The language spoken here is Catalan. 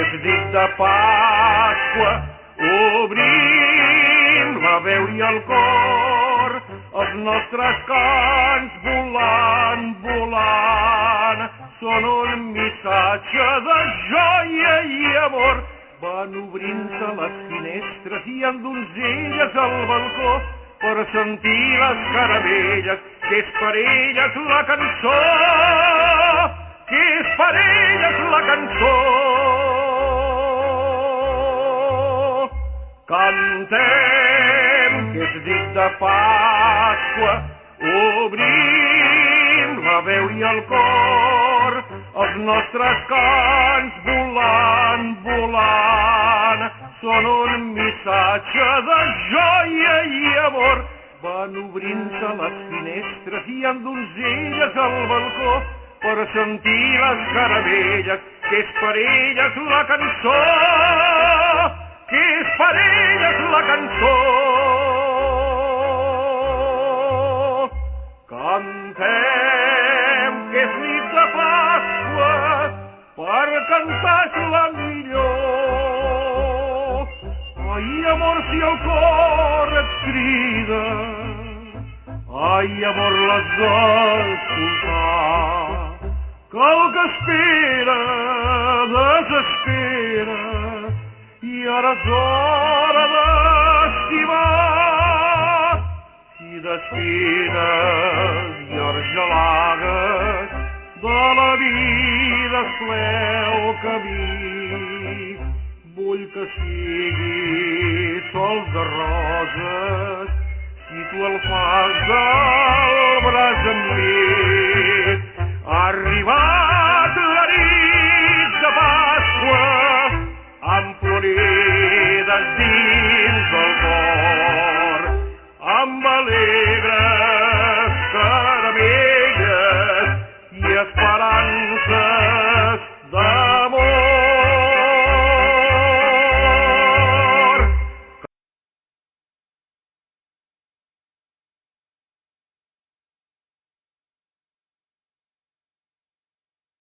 és dit de Pasqua, obrim la veu i el cor, els nostres cants volant, volant, són un missatge de joia i amor. Van obrint-se les finestres i hi ha donzelles al balcó per sentir les caramelles, que és per elles la cançó, que és per elles la cançó. Cantem, que és dit de Pasqua, obrim la veu i el cor, els nostres cants volant, volant, són un missatge de joia i amor. Van obrint-se les finestres i hi ha donzelles al balcó per sentir les caramelles, que és per elles la cançó, que és per elles la cançó. Cantem, que és nit de Pasqua, per cantar és la millor. Ai, amor, si el cor et crida, ai, amor, l'has d'escoltar, que el que espera desespera, i ara és hora d'estimar. I d'espines i argelagues de la vida es ple el camí. Vull que sigui sol de roses si tu el fas del braç amb mi. Ha arribat la nit de Pasqua amb florides dins del cor, amb valent